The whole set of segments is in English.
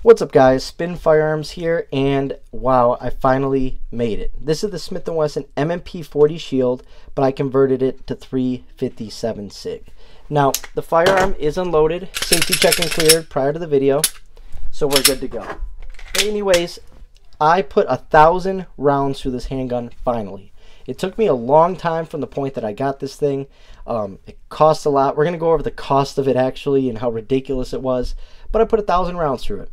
What's up guys, Spin Firearms here, and wow, I finally made it. This is the Smith & Wesson M&P 40 Shield, but I converted it to 357 SIG. Now, the firearm is unloaded, safety check and cleared prior to the video, so we're good to go. But anyways, I put 1,000 rounds through this handgun finally. It took me a long time from the point that I got this thing. It cost a lot. We're going to go over the cost of it actually and how ridiculous it was, but I put 1,000 rounds through it.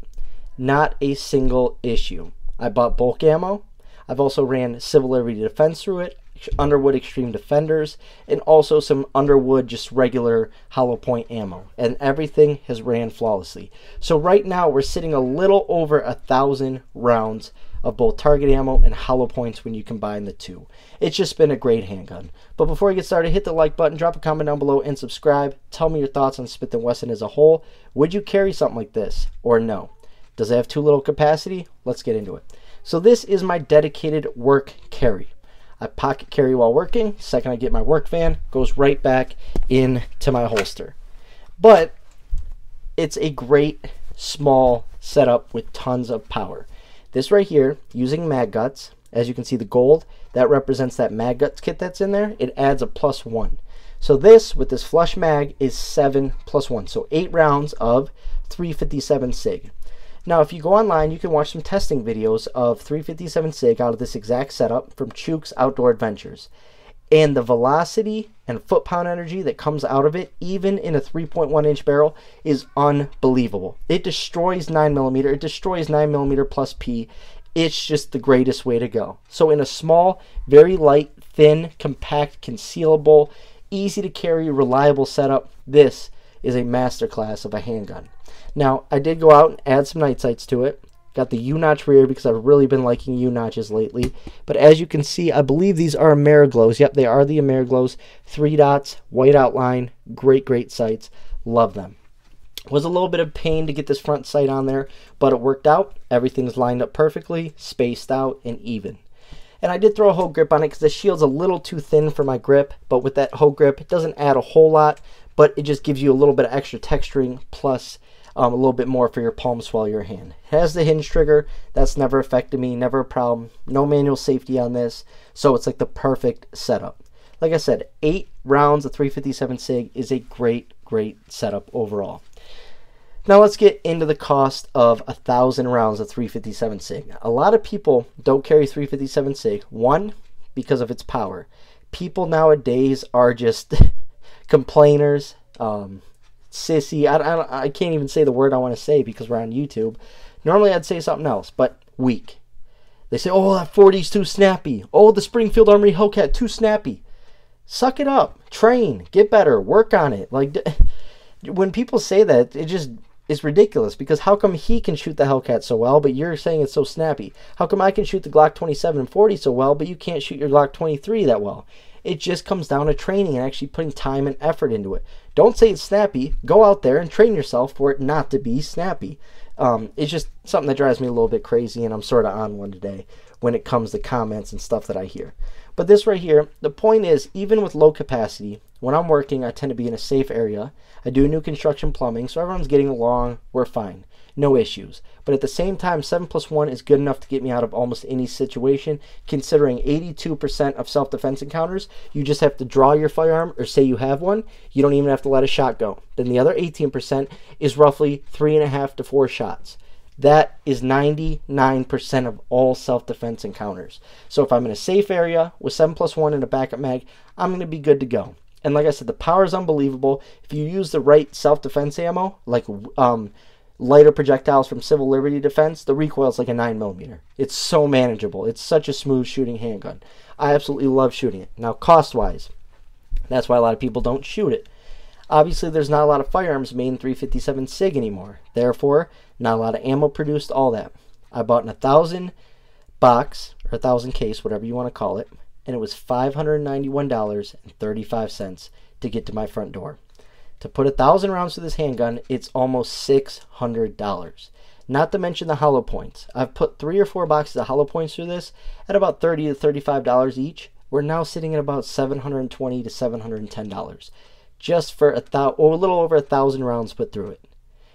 Not a single issue. I bought bulk ammo. I've also ran Civil Liberty Defense through it, Underwood Extreme Defenders, and also some Underwood just regular hollow point ammo. And everything has ran flawlessly. So right now we're sitting a little over 1,000 rounds of both target ammo and hollow points when you combine the two. It's just been a great handgun. But before we get started, hit the like button, drop a comment down below, and subscribe. Tell me your thoughts on Smith & Wesson as a whole. Would you carry something like this or no? Does it have too little capacity? Let's get into it. So this is my dedicated work carry. I pocket carry while working. Second I get my work van, goes right back into my holster. But it's a great small setup with tons of power. This right here, using Mag Guts, as you can see the gold, that represents that Mag Guts kit that's in there. It adds a +1. So this, with this flush mag, is 7 + 1. So 8 rounds of 357 SIG. Now, if you go online, you can watch some testing videos of 357 SIG out of this exact setup from Chooks Outdoor Adventures. And the velocity and foot-pound energy that comes out of it, even in a 3.1-inch barrel, is unbelievable. It destroys 9mm. It destroys 9mm plus P. It's just the greatest way to go. So in a small, very light, thin, compact, concealable, easy to carry, reliable setup, this is a masterclass of a handgun. Now, I did go out and add some night sights to it. Got the U-notch rear because I've really been liking U-notches lately. But as you can see, I believe these are Ameriglows. Yep, they are the Ameriglows. 3 dots, white outline, great sights. Love them. Was a little bit of pain to get this front sight on there, but it worked out. Everything's lined up perfectly, spaced out, and even. And I did throw a hoe grip on it because the shield's a little too thin for my grip. But with that hoe grip, it doesn't add a whole lot, but it just gives you a little bit of extra texturing, plus a little bit more for your palm swell your hand. It has the hinge trigger. That's never affected me, never a problem. No manual safety on this, so it's like the perfect setup. Like I said, 8 rounds of 357 SIG is a great setup overall. Now let's get into the cost of 1,000 rounds of 357 SIG. A lot of people don't carry 357 SIG. One, because of its power. People nowadays are just complainers, sissy. I can't even say the word I want to say because we're on YouTube. Normally I'd say something else, but weak. They say, oh, that 40's too snappy. Oh, the Springfield Armory Hellcat, too snappy. Suck it up. Train. Get better. Work on it. Like, when people say that, it's ridiculous, because how come he can shoot the Hellcat so well, but you're saying it's so snappy? How come I can shoot the Glock 27 and 40 so well, but you can't shoot your Glock 23 that well? It just comes down to training and actually putting time and effort into it. Don't say it's snappy. Go out there and train yourself for it not to be snappy. It's just something that drives me a little bit crazy, and I'm sort of on one today when it comes to comments and stuff that I hear. But this right here, the point is, even with low capacity, when I'm working, I tend to be in a safe area. I do new construction plumbing, so everyone's getting along. We're fine. No issues. But at the same time, 7 + 1 is good enough to get me out of almost any situation, considering 82% of self-defense encounters, you just have to draw your firearm or say you have one. You don't even have to let a shot go. Then the other 18% is roughly 3.5 to 4 shots. That is 99% of all self-defense encounters. So if I'm in a safe area with 7 + 1 and a backup mag, I'm going to be good to go. And like I said, the power is unbelievable. If you use the right self-defense ammo, like lighter projectiles from Civil Liberty Defense, the recoil is like a 9mm. It's so manageable. It's such a smooth shooting handgun. I absolutely love shooting it. Now, cost-wise, that's why a lot of people don't shoot it. Obviously, there's not a lot of firearms made in 357 SIG anymore. Therefore, not a lot of ammo produced, all that. I bought an 1,000 box, or 1,000 case, whatever you want to call it, and it was $591.35 to get to my front door. To put 1,000 rounds to this handgun, it's almost $600. Not to mention the hollow points. I've put 3 or 4 boxes of hollow points through this at about $30 to $35 each. We're now sitting at about $720 to $710. Just for a little over 1,000 rounds put through it.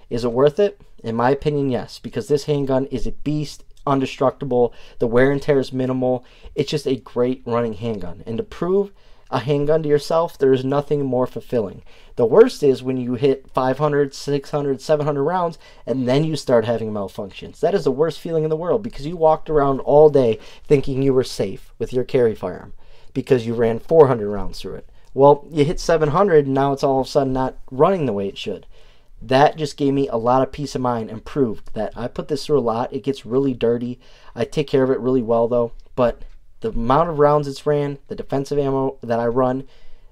Is it worth it? In my opinion, yes, because this handgun is a beast, indestructible. The wear and tear is minimal. It's just a great running handgun. And to prove a handgun to yourself, there is nothing more fulfilling. The worst is when you hit 500, 600, 700 rounds and then you start having malfunctions. That is the worst feeling in the world, because you walked around all day thinking you were safe with your carry firearm because you ran 400 rounds through it. Well, you hit 700 and now it's all of a sudden not running the way it should. That just gave me a lot of peace of mind and proved that I put this through a lot. It gets really dirty. I take care of it really well though, but the amount of rounds it's ran, the defensive ammo that I run,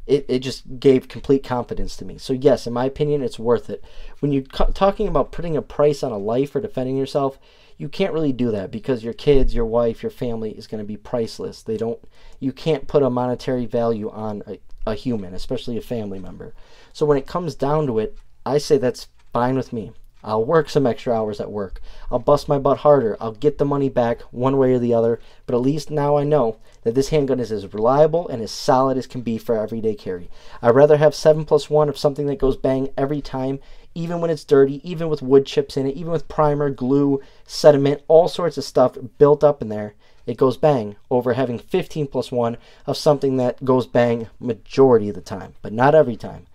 it just gave complete confidence to me. So yes, in my opinion, it's worth it. When you're talking about putting a price on a life or defending yourself, you can't really do that because your kids, your wife, your family is going to be priceless. You can't put a monetary value on a human, especially a family member. So when it comes down to it, I say that's fine with me. I'll work some extra hours at work. I'll bust my butt harder. I'll get the money back one way or the other. But at least now I know that this handgun is as reliable and as solid as can be for everyday carry. I'd rather have 7+1 of something that goes bang every time, even when it's dirty, even with wood chips in it, even with primer, glue, sediment, all sorts of stuff built up in there. It goes bang over having 15+1 of something that goes bang majority of the time, but not every time.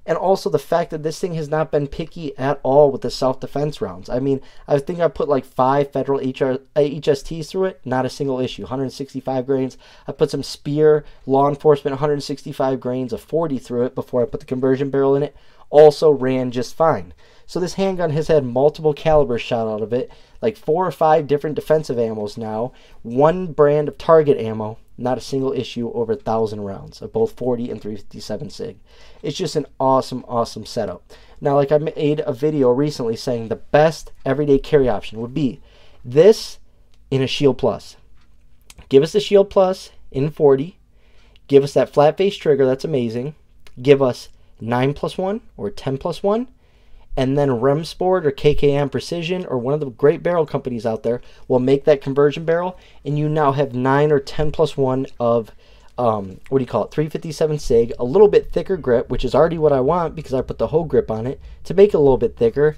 And also the fact that this thing has not been picky at all with the self-defense rounds. I mean, I think I put like 5 federal HSTs through it, not a single issue, 165 grains. I put some Speer law enforcement 165 grains of 40 through it before I put the conversion barrel in it. Also ran just fine. So this handgun has had multiple calibers shot out of it, like 4 or 5 different defensive ammos now, 1 brand of target ammo, not a single issue, over 1,000 rounds of both 40 and 357 SIG. It's just an awesome, awesome setup. Now, like I made a video recently saying the best everyday carry option would be this in a Shield Plus. Give us the Shield Plus in 40. Give us that flat face trigger, that's amazing. Give us 9+1 or 10+1. And then Remsport or KKM Precision or one of the great barrel companies out there will make that conversion barrel, and you now have 9 or 10+1 of, 357 SIG, a little bit thicker grip, which is already what I want because I put the whole grip on it to make it a little bit thicker.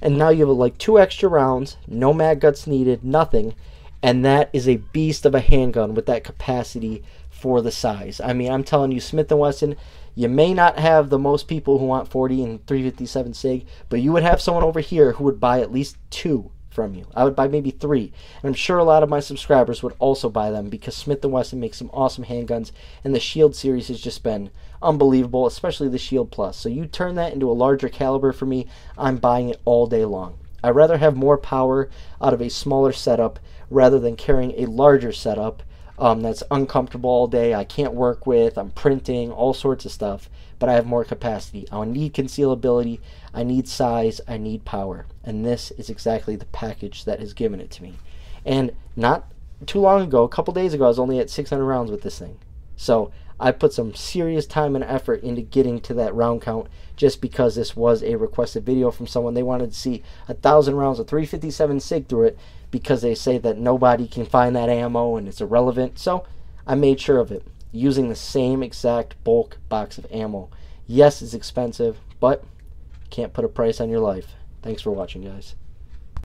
And now you have like 2 extra rounds, no mag guts needed, nothing. And that is a beast of a handgun with that capacity for the size. I mean, I'm telling you, Smith & Wesson, you may not have the most people who want 40 and 357 SIG, but you would have someone over here who would buy at least 2 from you. I would buy maybe 3. And I'm sure a lot of my subscribers would also buy them because Smith & Wesson makes some awesome handguns, and the Shield series has just been unbelievable, especially the Shield Plus. So you turn that into a larger caliber for me, I'm buying it all day long. I'd rather have more power out of a smaller setup rather than carrying a larger setup that's uncomfortable all day, I can't work with, I'm printing, all sorts of stuff, but I have more capacity. I need concealability, I need size, I need power. And this is exactly the package that has given it to me. And not too long ago, a couple days ago, I was only at 600 rounds with this thing. So I put some serious time and effort into getting to that round count just because this was a requested video from someone. They wanted to see 1,000 rounds of 357 SIG through it because they say that nobody can find that ammo and it's irrelevant. So I made sure of it using the same exact bulk box of ammo. Yes, it's expensive, but can't put a price on your life. Thanks for watching, guys.